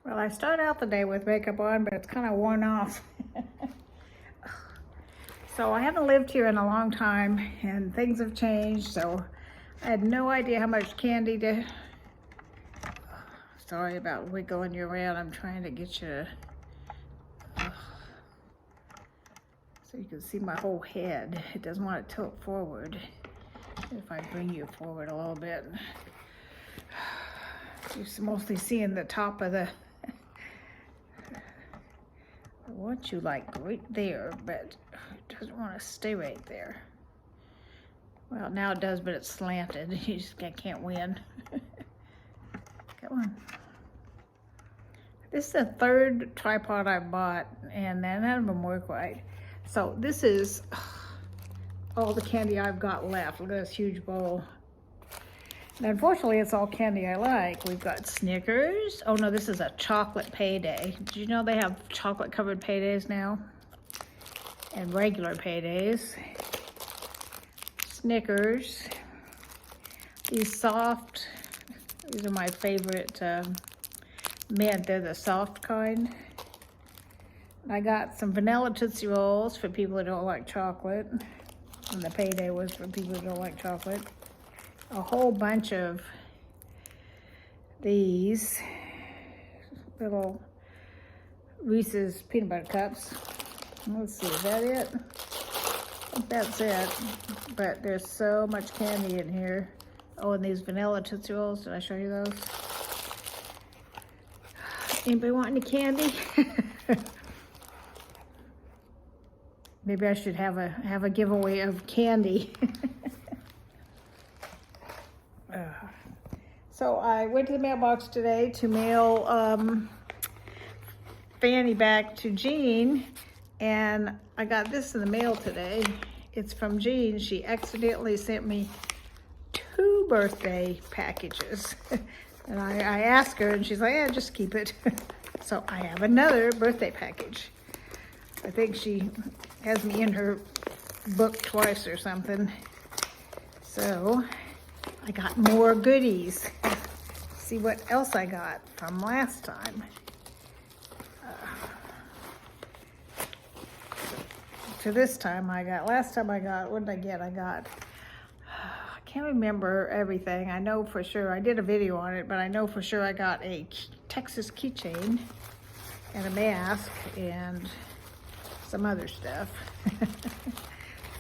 Well, I start out the day with makeup on, but it's kind of worn off. So I haven't lived here in a long time, and things have changed, so I had no idea how much candy to... Sorry about wiggling you around. I'm trying to get you so you can see my whole head. It doesn't want to tilt forward. If I bring you forward a little bit. You're mostly seeing the top of the... I want you like right there, but it doesn't want to stay right there. Well, now it does, but it's slanted. You just can't win. Come on. This is the third tripod I bought, and none of them work right. So this is all the candy I've got left. Look at this huge bowl. And unfortunately, it's all candy I like. We've got Snickers. Oh no, this is a chocolate payday. Did you know they have chocolate covered paydays now? And regular paydays. Snickers. These are my favorite mint. They're the soft kind. I got some vanilla Tootsie Rolls for people who don't like chocolate. And the payday was for people who don't like chocolate. A whole bunch of these little Reese's peanut butter cups. Let's see, is that it? I think that's it. But there's so much candy in here. Oh, and these vanilla Tootsie Rolls. Did I show you those? Anybody want any candy? Maybe I should have a giveaway of candy. So I went to the mailbox today to mail Fanny back to Jean, and I got this in the mail today. It's from Jean. She accidentally sent me 2 birthday packages. And I asked her, and she's like, yeah, just keep it. So I have another birthday package. I think she has me in her book twice or something. So I got more goodies. See what else I got from last time. To this time last time I got, what did I get? I can't remember everything. I know for sure, I did a video on it, but I know for sure I got a Texas keychain and a mask and some other stuff.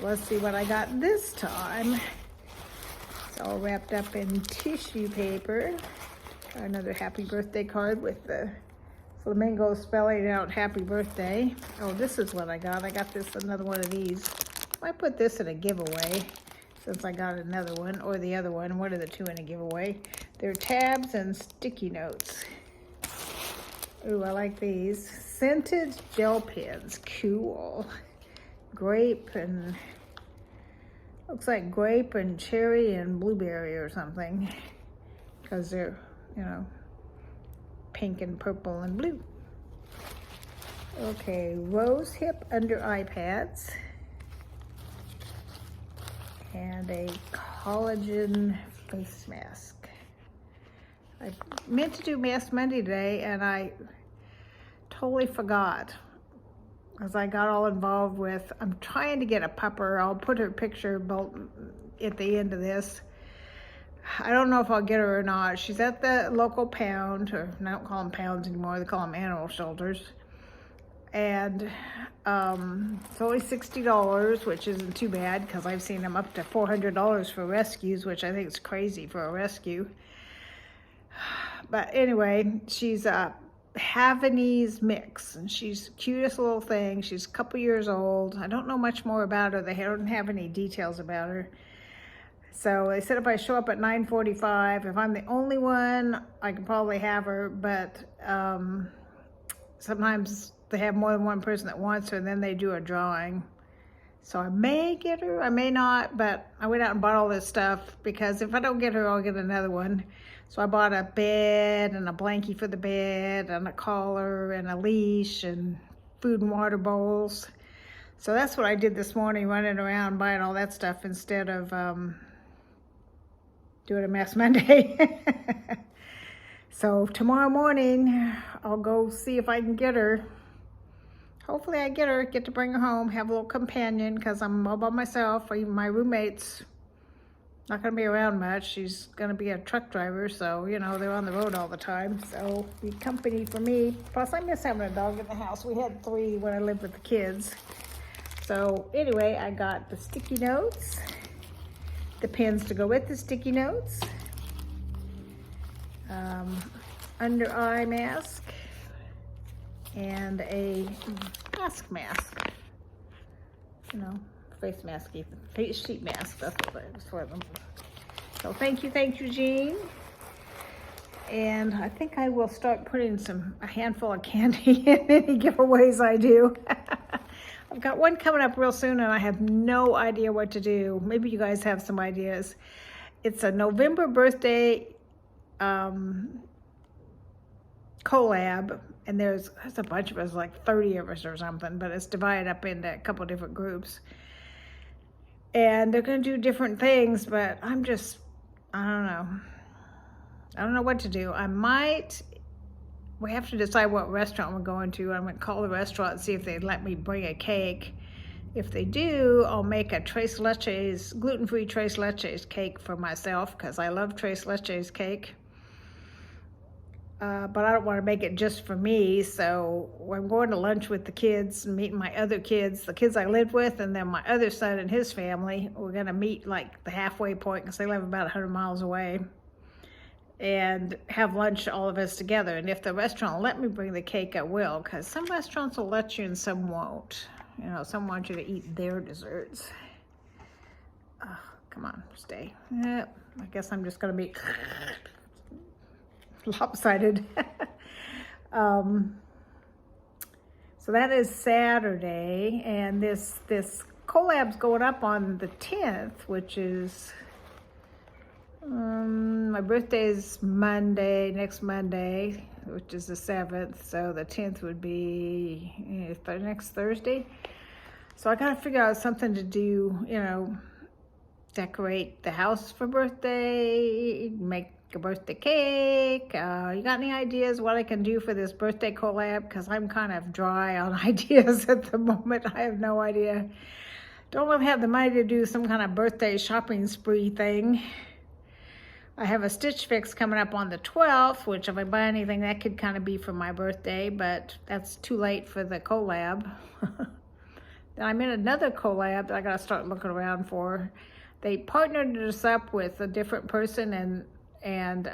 Let's see what I got this time. It's all wrapped up in tissue paper. Got another happy birthday card with the flamingo spelling out happy birthday. Oh, this is what I got. I got another one of these. I might put this in a giveaway since I got another one, or the other one. One of the two in a giveaway. They're tabs and sticky notes. Ooh, I like these. Scented gel pens. Cool. Grape and... looks like grape and cherry and blueberry or something. Because they're, you know, pink and purple and blue. Okay, rose hip under eye pads. And a collagen face mask. I meant to do Mask Monday today, and I totally forgot. Because I got all involved with, I'm trying to get a pupper. I'll put her picture at the end of this. I don't know if I'll get her or not. She's at the local pound, or I don't call them pounds anymore, they call them animal shelters. And it's only $60, which isn't too bad, because I've seen them up to $400 for rescues, which I think is crazy for a rescue. But anyway, she's a Havanese mix, and she's the cutest little thing. She's a couple years old. I don't know much more about her. They don't have any details about her. So they said if I show up at 9:45, if I'm the only one, I can probably have her, but sometimes they have more than one person that wants her, and then they do a drawing. So I may get her, I may not, but I went out and bought all this stuff, because if I don't get her, I'll get another one. So I bought a bed and a blankie for the bed and a collar and a leash and food and water bowls. So that's what I did this morning, running around buying all that stuff instead of doing a Mask Monday. So tomorrow morning, I'll go see if I can get her. Hopefully I get her, get to bring her home, have a little companion, because I'm all by myself. Even my roommate's not going to be around much. She's going to be a truck driver, so, you know, they're on the road all the time. So, be company for me. Plus, I miss having a dog in the house. We had 3 when I lived with the kids. So, anyway, I got the sticky notes, the pens to go with the sticky notes, under eye mask, and a mask, you know, face mask, face sheet mask, that's what it was for them. So thank you, Jean. And I think I will start putting a handful of candy in any giveaways I do. I've got one coming up real soon and I have no idea what to do. Maybe you guys have some ideas. It's a November birthday collab, and there's a bunch of us, like 30 of us or something, but it's divided up into a couple different groups. And they're going to do different things, but I don't know. I don't know what to do. We have to decide what restaurant we're going to. I'm going to call the restaurant and see if they'd let me bring a cake. If they do, I'll make a tres leches, gluten-free tres leches cake for myself, because I love tres leches cake. But I don't want to make it just for me, so I'm going to lunch with the kids and meeting my other kids, the kids I live with, and then my other son and his family. We're going to meet like the halfway point because they live about 100 miles away, and have lunch, all of us together. And if the restaurant will let me bring the cake, I will, because some restaurants will let you and some won't. You know, some want you to eat their desserts. Oh, come on, stay. Yep, I guess I'm just going to be lopsided. So that is Saturday, and this collab's going up on the 10th, which is my birthday's Monday, next Monday, which is the 7th, so the 10th would be next Thursday. So I gotta figure out something to do, you know, decorate the house for birthday, make a birthday cake. You got any ideas what I can do for this birthday collab? Because I'm kind of dry on ideas at the moment. I have no idea. Don't really have the money to do some kind of birthday shopping spree thing. I have a Stitch Fix coming up on the 12th, which if I buy anything, that could kind of be for my birthday, but that's too late for the collab. Then I'm in another collab that I gotta start looking around for. They partnered us up with a different person, and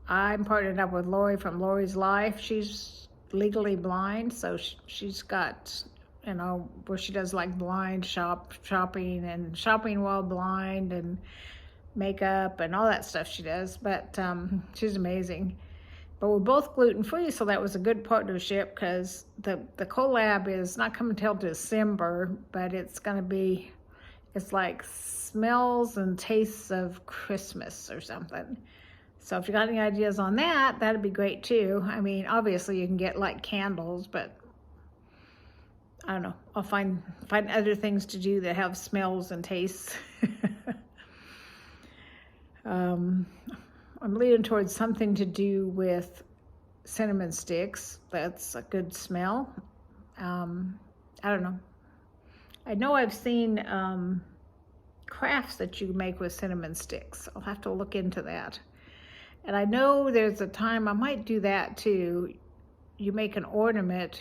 I'm partnered up with Lori from Lori's Life. She's legally blind, so she's got, you know, where she does like blind shopping and shopping while blind and makeup and all that stuff she does. But she's amazing. But we're both gluten-free, so that was a good partnership, because the collab is not coming till December, but it's going to be, it's like smells and tastes of Christmas or something. So if you got any ideas on that, that'd be great too. I mean, obviously you can get like candles, but I don't know. I'll find other things to do that have smells and tastes. I'm leaning towards something to do with cinnamon sticks. That's a good smell. I don't know. I know I've seen crafts that you make with cinnamon sticks. I'll have to look into that. And I know there's a time I might do that too. You make an ornament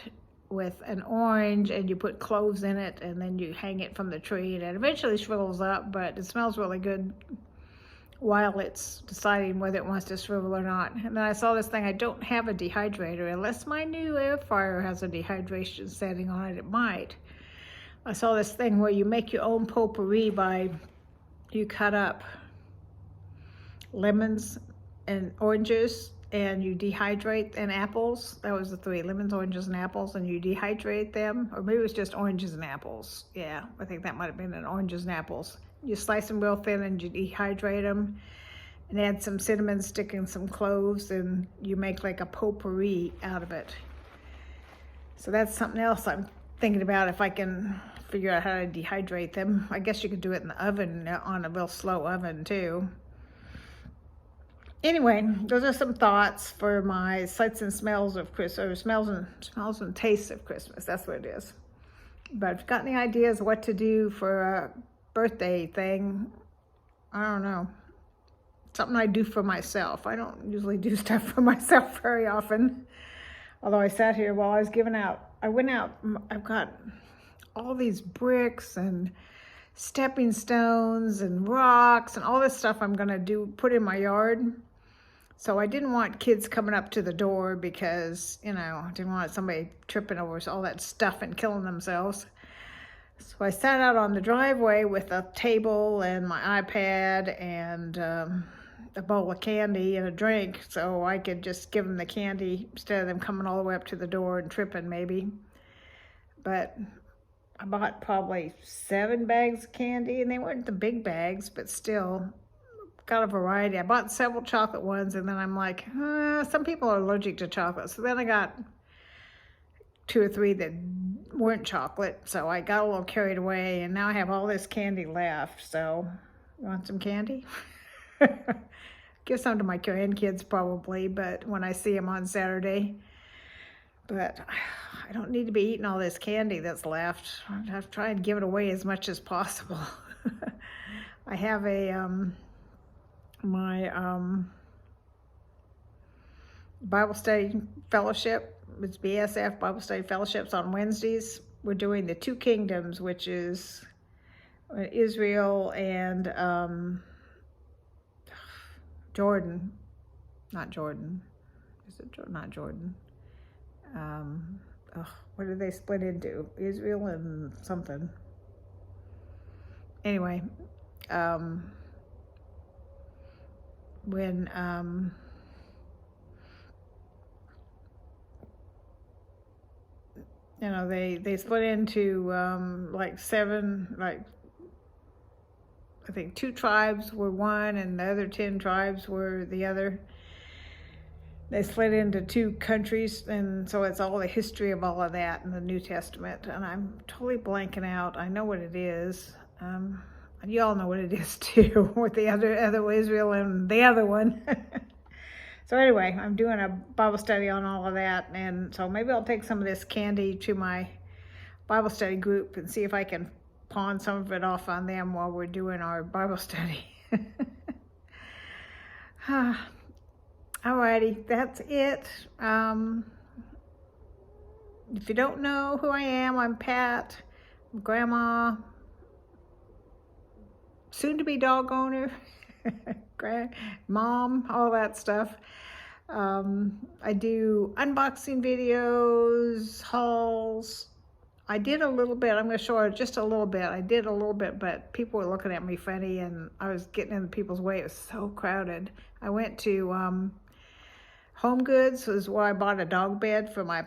with an orange and you put cloves in it, and then you hang it from the tree, and it eventually shrivels up, but it smells really good while it's deciding whether it wants to shrivel or not. And then I saw this thing. I don't have a dehydrator, unless my new air fryer has a dehydration setting on it. It might. I saw this thing where you make your own potpourri by, you cut up lemons and oranges, and you dehydrate, and apples. That was the 3, lemons, oranges, and apples, and you dehydrate them. Or maybe it was just oranges and apples. Yeah, I think that might have been an oranges and apples. You slice them real thin and you dehydrate them, and add some cinnamon stick and some cloves, and you make like a potpourri out of it. So that's something else I'm thinking about, if I can figure out how to dehydrate them. I guess you could do it in the oven, on a real slow oven too. Anyway, those are some thoughts for my sights and smells of Christmas, or smells and tastes of Christmas. That's what it is. But if you've got any ideas what to do for a birthday thing, I don't know. Something I do for myself. I don't usually do stuff for myself very often. Although I sat here while I was giving out. I went out, I've got all these bricks and stepping stones and rocks and all this stuff I'm gonna put in my yard. So I didn't want kids coming up to the door because, you know, I didn't want somebody tripping over all that stuff and killing themselves. So I sat out on the driveway with a table and my iPad and a bowl of candy and a drink, so I could just give them the candy instead of them coming all the way up to the door and tripping maybe. But I bought probably 7 bags of candy, and they weren't the big bags, but still got a variety. I bought several chocolate ones, and then I'm like, some people are allergic to chocolate. So then I got 2 or 3 that weren't chocolate, so I got a little carried away, and now I have all this candy left. So, you want some candy? Give some to my grandkids probably, but when I see them on Saturday. But I don't need to be eating all this candy that's left. I have to try and give it away as much as possible. I have my Bible study fellowship. It's BSF, Bible study fellowships on Wednesdays. We're doing the 2 kingdoms, which is Israel and Jordan. Not Jordan. Is it not Jordan? What did they split into? Israel and something. Anyway, when you know, they split into like 7, like I think 2 tribes were one and the other 10 tribes were the other. They split into 2 countries, and so it's all the history of all of that in the New Testament, and I'm totally blanking out. I know what it is. You all know what it is too, with the other Israel and the other one. So anyway, I'm doing a Bible study on all of that, and so maybe I'll take some of this candy to my Bible study group and see if I can pawn some of it off on them while we're doing our Bible study. Alrighty, that's it. If you don't know who I am, I'm Pat, grandma, soon-to-be dog owner, mom, all that stuff. I do unboxing videos, hauls. I did a little bit. I'm going to show her just a little bit. I did a little bit, but people were looking at me funny, and I was getting in people's way. It was so crowded. I went to Home Goods, is where I bought a dog bed for my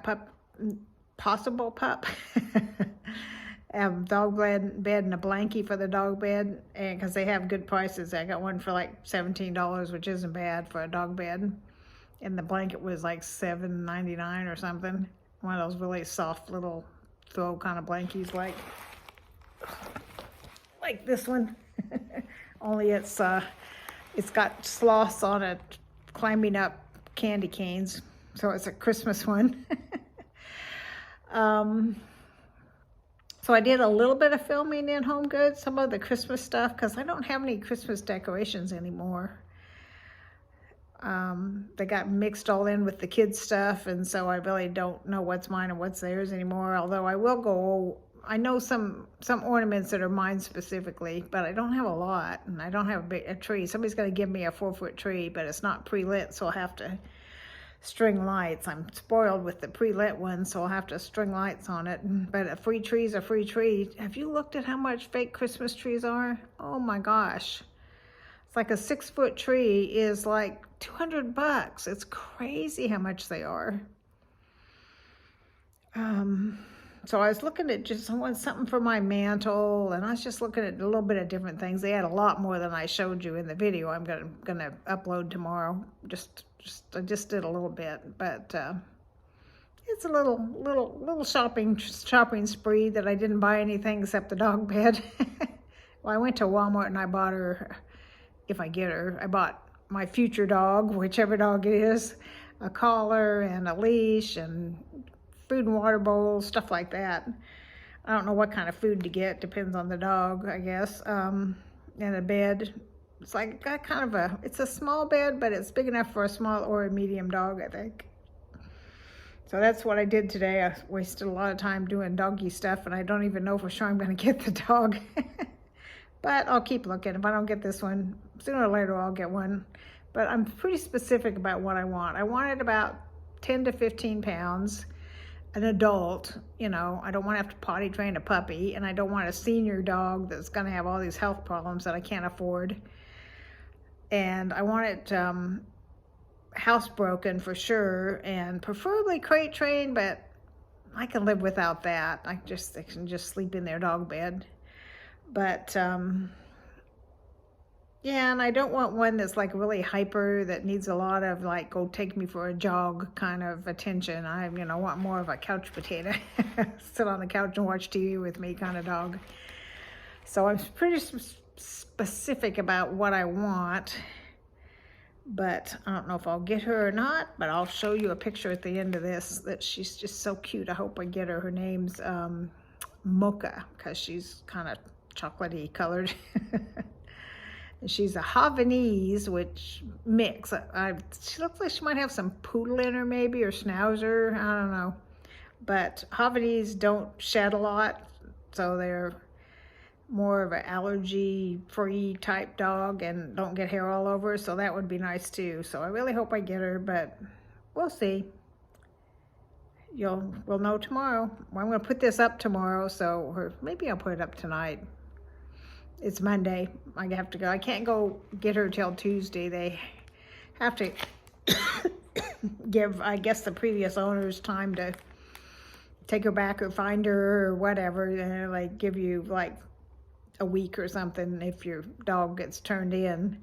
possible pup. Dog bed and a blankie for the dog bed, and because they have good prices. I got one for like $17, which isn't bad for a dog bed, and the blanket was like $7.99 or something. One of those really soft little throw kind of blankies, like this one. Only it's got sloths on it climbing up candy canes, so it's a Christmas one. So I did a little bit of filming in Home Goods, some of the Christmas stuff, because I don't have any Christmas decorations anymore. They got mixed all in with the kids' stuff, and so I really don't know what's mine and what's theirs anymore, although I will go, I know some ornaments that are mine specifically, but I don't have a lot, and I don't have a tree. Somebody's going to give me a 4-foot tree, but it's not pre-lit, so I'll have to string lights. I'm spoiled with the pre-lit ones, so I'll have to string lights on it. But a free tree's a free tree. Have you looked at how much fake Christmas trees are? Oh my gosh. It's like a 6-foot tree is like $200. It's crazy how much they are. So I was looking at just something for my mantle, and I was just looking at a little bit of different things. They had a lot more than I showed you in the video I'm gonna upload tomorrow. I just did a little bit, but it's a little shopping spree that I didn't buy anything except the dog bed. Well, I went to Walmart and I bought her, if I get her, I bought my future dog, whichever dog it is, a collar and a leash and food and water bowls, stuff like that. I don't know what kind of food to get, depends on the dog, I guess. And a bed. It's like got kind of it's a small bed, but it's big enough for a small or a medium dog, I think. So that's what I did today. I wasted a lot of time doing doggy stuff, and I don't even know for sure I'm going to get the dog. But I'll keep looking. If I don't get this one, sooner or later I'll get one. But I'm pretty specific about what I want. I wanted about 10 to 15 pounds, an adult. You know, I don't want to have to potty train a puppy, and I don't want a senior dog that's going to have all these health problems that I can't afford. And I want it housebroken for sure, and preferably crate trained, but I can live without that. They can just sleep in their dog bed. But yeah, and I don't want one that's like really hyper, that needs a lot of like, go take me for a jog kind of attention. I want more of a couch potato, sit on the couch and watch TV with me kind of dog. So I'm pretty specific about what I want, but I don't know if I'll get her or not. But I'll show you a picture at the end of this that she's just so cute. I hope I get her. Her name's Mocha, because she's kind of chocolatey colored. And she's a Havanese, which mix. She looks like she might have some poodle in her maybe, or schnauzer, I don't know. But Havanese don't shed a lot, so they're more of an allergy-free type dog and don't get hair all over, so that would be nice too. So I really hope I get her, but we'll see. We'll know tomorrow. Well, I'm going to put this up tomorrow, or maybe I'll put it up tonight. It's Monday. I have to go. I can't go get her till Tuesday. They have to give, I guess, the previous owners time to take her back or find her or whatever. And they give you like a week or something if your dog gets turned in.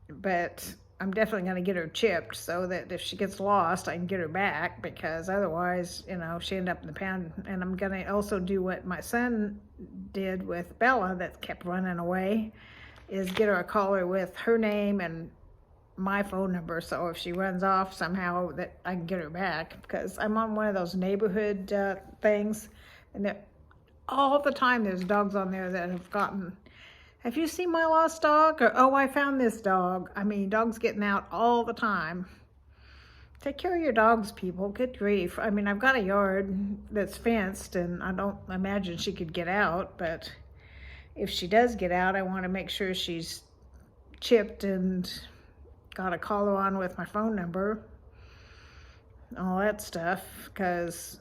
But I'm definitely going to get her chipped so that if she gets lost, I can get her back, because otherwise, she ended up in the pound. And I'm going to also do what my son did with Bella that kept running away, is get her a collar with her name and my phone number, so if she runs off somehow, that I can get her back. Because I'm on one of those neighborhood things, and all the time there's dogs on there that have gotten, have you seen my lost dog? Or, oh, I found this dog. I mean, dogs getting out all the time. Take care of your dogs, people. Good grief. I mean, I've got a yard that's fenced, and I don't imagine she could get out, but if she does get out, I want to make sure she's chipped and got a collar on with my phone number, all that stuff, because,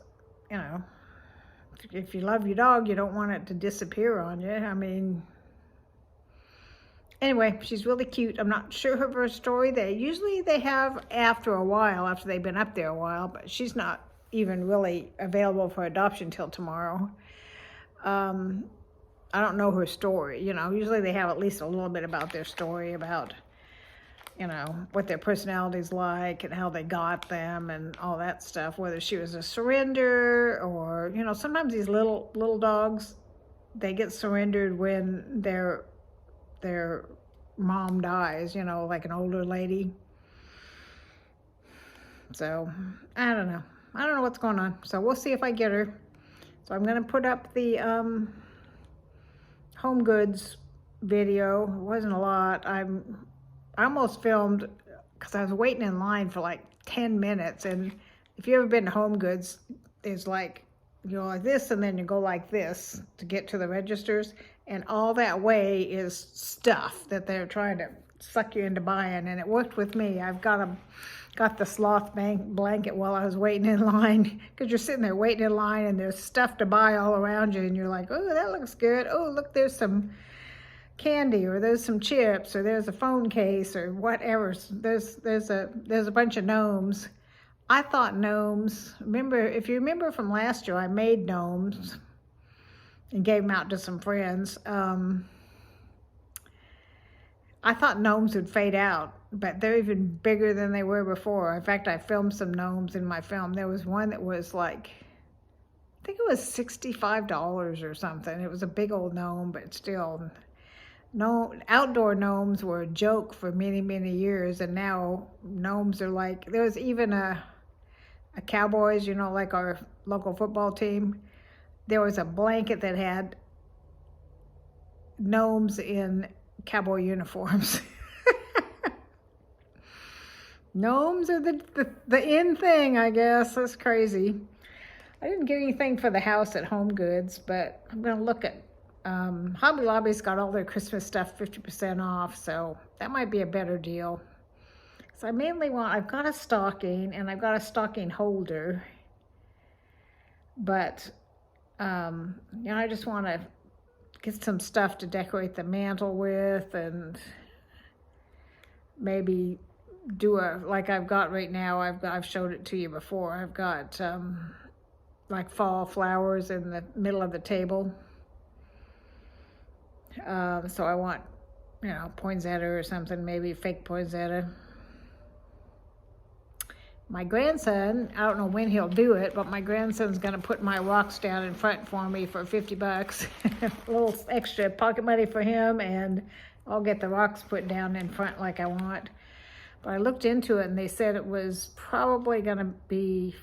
if you love your dog, you don't want it to disappear on you. I mean, anyway, she's really cute. I'm not sure of her story. They have after a while, after they've been up there a while, but she's not even really available for adoption till tomorrow. I don't know her story. Usually they have at least a little bit about their story, about, what their personality's like and how they got them and all that stuff, whether she was a surrender or, sometimes these little dogs, they get surrendered when their mom dies, like an older lady. So I don't know what's going on. So we'll see if I get her. So I'm going to put up the Home Goods video. It wasn't a lot. I almost filmed, because I was waiting in line for like 10 minutes. And if you've ever been to Home Goods, there's like, you go like this, and then you go like this to get to the registers. And all that way is stuff that they're trying to suck you into buying. And it worked with me. I've got the sloth blanket while I was waiting in line, because you're sitting there waiting in line and there's stuff to buy all around you, and you're like, oh, that looks good. Oh, look, there's some candy, or there's some chips, or there's a phone case, or whatever. There's a bunch of gnomes. I thought gnomes, if you remember from last year, I made gnomes and gave them out to some friends. I thought gnomes would fade out, but they're even bigger than they were before. In fact, I filmed some gnomes in my film. There was one that was like, I think it was $65 or something. It was a big old gnome, but still, No, outdoor gnomes were a joke for many, many years, and now gnomes are like, there's even a Cowboys, you know, like our local football team. There was a blanket that had gnomes in cowboy uniforms. Gnomes are the in thing, I guess. That's crazy. I didn't get anything for the house at Home Goods, but I'm going to look at Hobby Lobby's got all their Christmas stuff 50% off, so that might be a better deal. So I mainly want, I've got a stocking and I've got a stocking holder, but you know, I just want to get some stuff to decorate the mantle with, and maybe do a, like I've got right now, I've showed it to you before. I've got like fall flowers in the middle of the table. So I want, you know, poinsettia or something, maybe fake poinsettia. My grandson, I don't know when he'll do it, but my grandson's going to put my rocks down in front for me for 50 bucks. A little extra pocket money for him, and I'll get the rocks put down in front like I want. But I looked into it, and they said it was probably going to be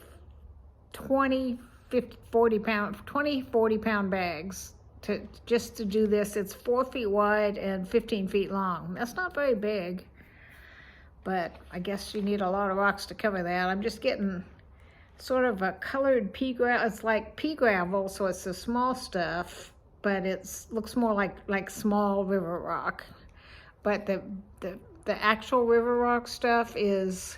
20, 50, 40 pound bags just to do this. It's 4 feet wide and 15 feet long. That's not very big, but I guess you need a lot of rocks to cover that. I'm just getting sort of a colored pea gravel. It's like pea gravel, so it's the small stuff, but it looks more like small river rock. But the actual river rock stuff is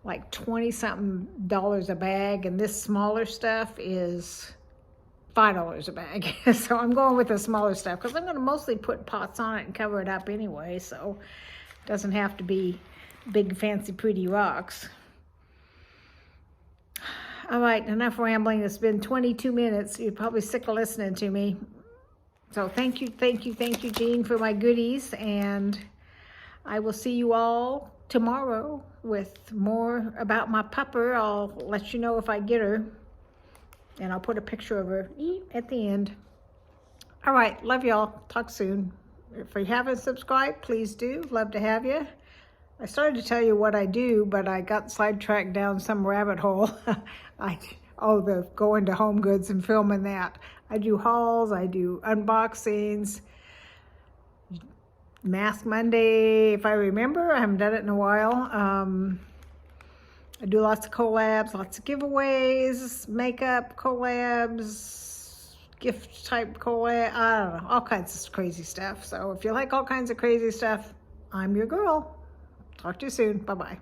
like $20-something a bag, and this smaller stuff is $5 a bag. So I'm going with the smaller stuff because I'm going to mostly put pots on it and cover it up anyway, so it doesn't have to be big, fancy, pretty rocks. All right, enough rambling. It's been 22 minutes. You're probably sick of listening to me. So thank you, Jean, for my goodies, and I will see you all tomorrow with more about my pupper. I'll let you know if I get her, and I'll put a picture of her at the end. All right, love y'all. Talk soon. If you haven't subscribed, please do. Love to have you. I started to tell you what I do, but I got sidetracked down some rabbit hole. The going to Home Goods and filming that. I do hauls, I do unboxings, Mask Monday, if I remember. I haven't done it in a while. I do lots of collabs, lots of giveaways, makeup collabs, gift type collab, I don't know, all kinds of crazy stuff. So if you like all kinds of crazy stuff, I'm your girl. Talk to you soon. Bye-bye.